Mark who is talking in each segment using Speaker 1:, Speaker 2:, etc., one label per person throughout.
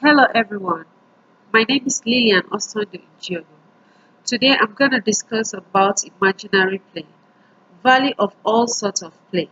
Speaker 1: Hello everyone, my name is Lillian Osondo Njiogo. Today I'm going to discuss about imaginary play, value of all sorts of play,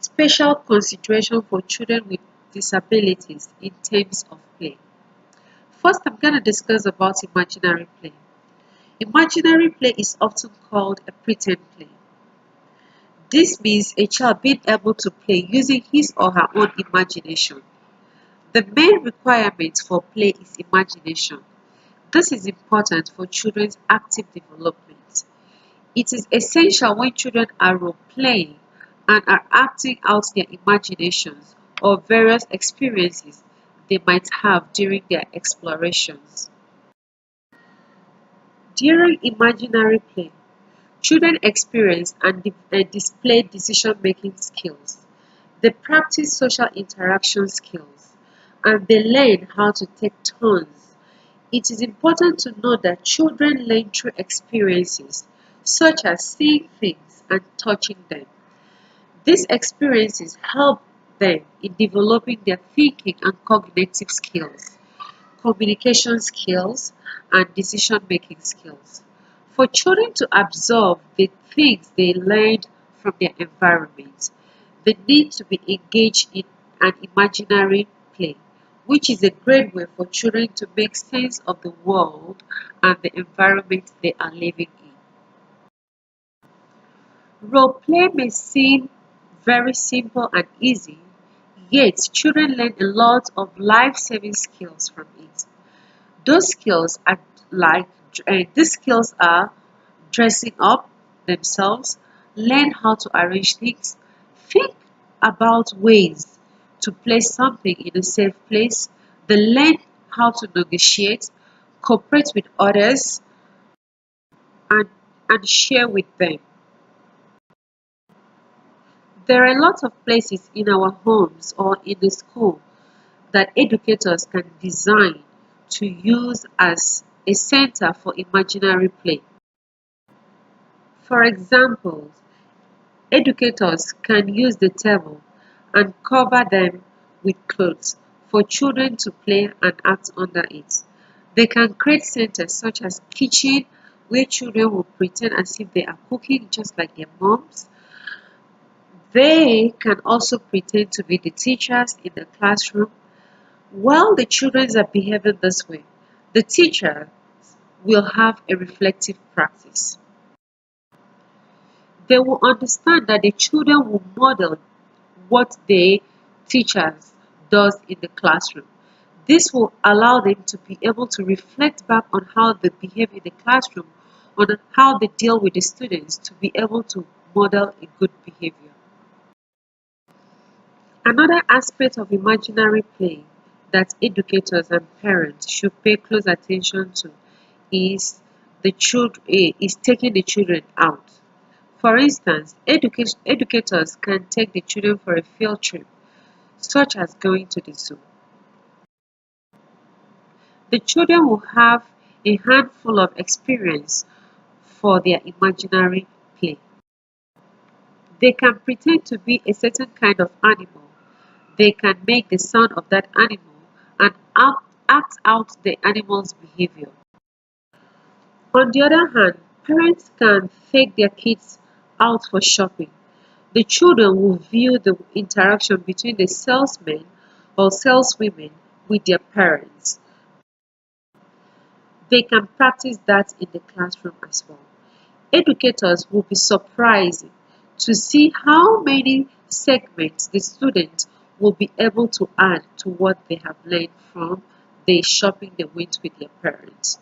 Speaker 1: special consideration for children with disabilities in terms of play. First I'm going to discuss about imaginary play. Imaginary play is often called a pretend play. This means a child being able to play using his or her own imagination. The main requirement for play is imagination. This is important for children's active development. It is essential when children are role-playing and are acting out their imaginations or various experiences they might have during their explorations. During imaginary play, children experience and display decision-making skills. They practice social interaction skills and they learn how to take turns. It is important to note that children learn through experiences, such as seeing things and touching them. These experiences help them in developing their thinking and cognitive skills, communication skills, and decision-making skills. For children to absorb the things they learned from their environment, they need to be engaged in an imaginary play, which is a great way for children to make sense of the world and the environment they are living in. Role play may seem very simple and easy, yet children learn a lot of life-saving skills from it. Those skills are like these skills are dressing up themselves, learn how to arrange things, think about ways to place something in a safe place, they learn how to negotiate, cooperate with others, and, and share with them. There are a lot of places in our homes or in the school that educators can design to use as a center for imaginary play. For example, educators can use the table and cover them with clothes for children to play and act under it. They can create centers such as kitchen where children will pretend as if they are cooking just like their moms. They can also pretend to be the teachers in the classroom. While the children are behaving this way, the teacher will have a reflective practice. They will understand that the children will model what the teachers does in the classroom. This will allow them to be able to reflect back on how they behave in the classroom, on how they deal with the students to be able to model a good behavior. Another aspect of imaginary play that educators and parents should pay close attention to is is taking the children out. For instance, educators can take the children for a field trip, such as going to the zoo. The children will have a handful of experience for their imaginary play. They can pretend to be a certain kind of animal. They can make the sound of that animal and act out the animal's behavior. On the other hand, parents can take their kids out for shopping. The children will view the interaction between the salesmen or saleswomen with their parents. They can practice that in the classroom as well. Educators will be surprised to see how many segments the students will be able to add to what they have learned from the shopping they went with their parents.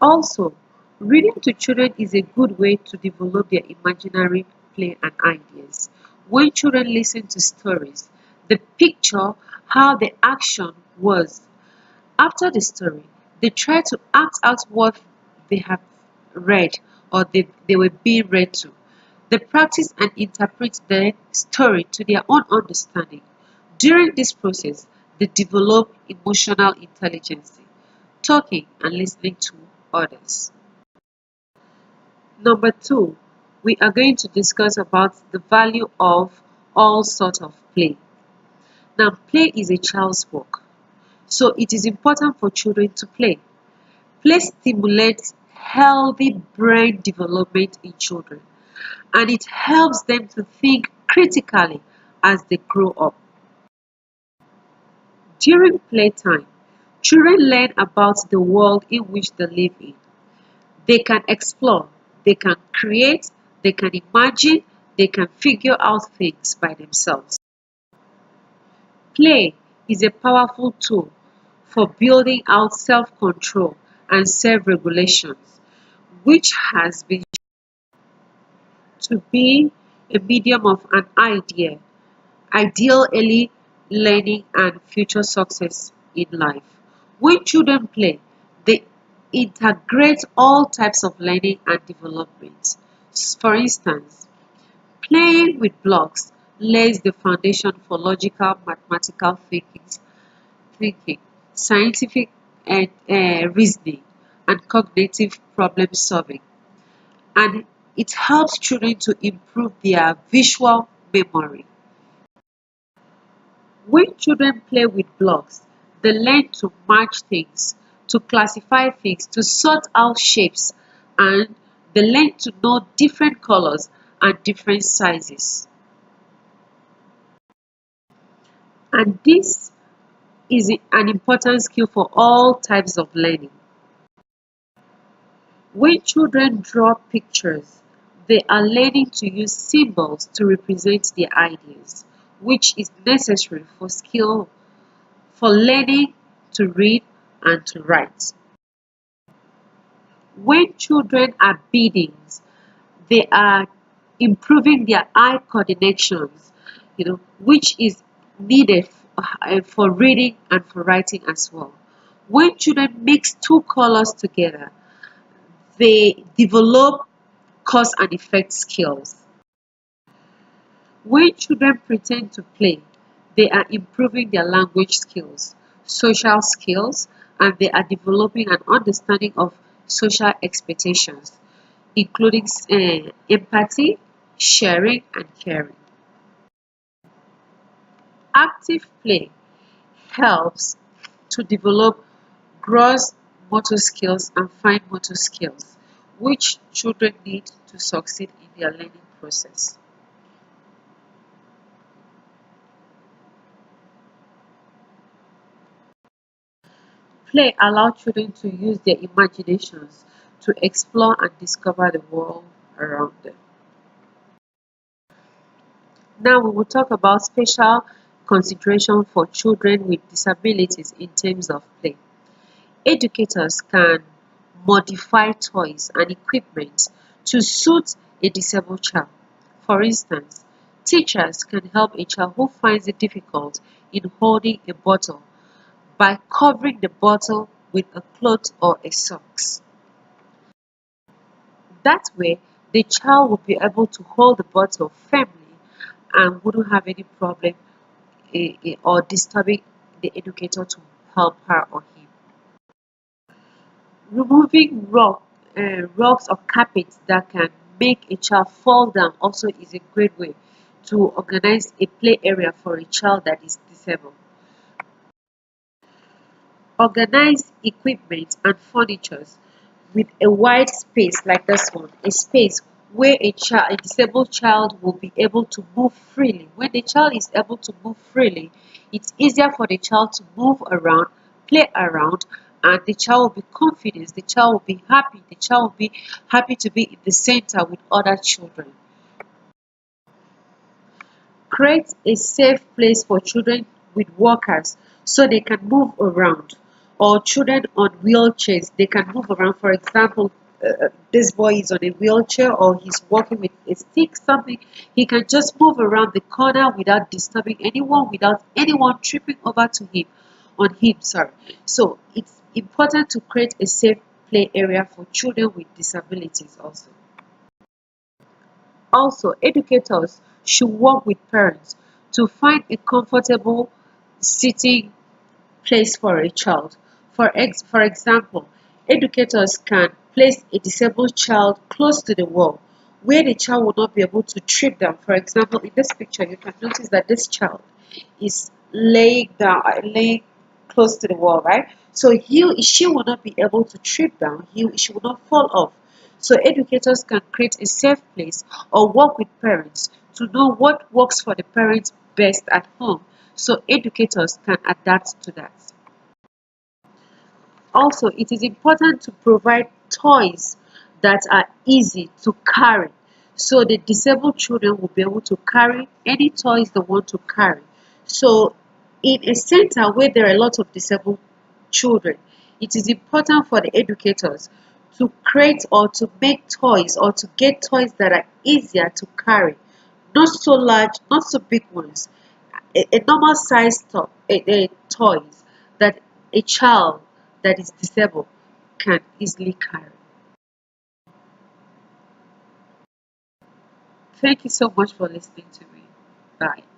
Speaker 1: Also, reading to children is a good way to develop their imaginary play and ideas. When children listen to stories, they picture how the action was. After the story, they try to act out what they have read or they were being read to. They practice and interpret the story to their own understanding. During this process, they develop emotional intelligence, talking and listening to others. Number two, we are going to discuss about the value of all sorts of play. Now, play is a child's work. So it is important for children to play. Play stimulates healthy brain development in children, and it helps them to think critically as they grow up. During playtime, children learn about the world in which they live in. They can explore, they can create, they can imagine, they can figure out things by themselves. Play is a powerful tool for building out self-control and self-regulation, which has been to be a medium of an ideal early learning and future success in life. When children play, they integrate all types of learning and development. For instance, playing with blocks lays the foundation for logical mathematical thinking, scientific and reasoning, and cognitive problem solving. And it helps children to improve their visual memory. When children play with blocks, they learn to match things, to classify things, to sort out shapes, and they learn to know different colors and different sizes. And this is an important skill for all types of learning. When children draw pictures, they are learning to use symbols to represent their ideas, which is necessary for learning to read and to write. When children are beading, they are improving their eye coordinations, which is needed for reading and for writing as well. When children mix two colors together, they develop cause and effect skills. When children pretend to play, they are improving their language skills, social skills, and they are developing an understanding of social expectations, including empathy, sharing, and caring. Active play helps to develop gross motor skills and fine motor skills, which children need to succeed in their learning process. Play allows children to use their imaginations to explore and discover the world around them. Now we will talk about special consideration for children with disabilities in terms of play. Educators can modify toys and equipment to suit a disabled child. For instance, teachers can help a child who finds it difficult in holding a bottle by covering the bottle with a cloth or a socks. That way, the child will be able to hold the bottle firmly and wouldn't have any problem or disturbing the educator to help her or him. Removing rocks or carpets that can make a child fall down also is a great way to organize a play area for a child that is disabled. Organize equipment and furniture with a wide space like this one, a space where a disabled child will be able to move freely. When the child is able to move freely, it's easier for the child to move around, play around, and the child will be confident, the child will be happy, the child will be happy to be in the center with other children. Create a safe place for children with walkers so they can move around, or children on wheelchairs, they can move around. For example, this boy is on a wheelchair or he's walking with a stick, something. He can just move around the corner without disturbing anyone, without anyone tripping over to him, on him, sorry. So it's important to create a safe play area for children with disabilities also. Also, educators should work with parents to find a comfortable sitting place for a child. For example, educators can place a disabled child close to the wall where the child will not be able to trip down. For example, in this picture, you can notice that this child is laying down, close to the wall, right? So she will not be able to trip down, she will not fall off. So educators can create a safe place or work with parents to know what works for the parents best at home. So educators can adapt to that. Also, it is important to provide toys that are easy to carry. So the disabled children will be able to carry any toys they want to carry. So in a center where there are a lot of disabled children, it is important for the educators to create or to make toys or to get toys that are easier to carry. Not so large, not so big ones. A normal size toys that a child that is disabled can easily carry. Thank you so much for listening to me. Bye.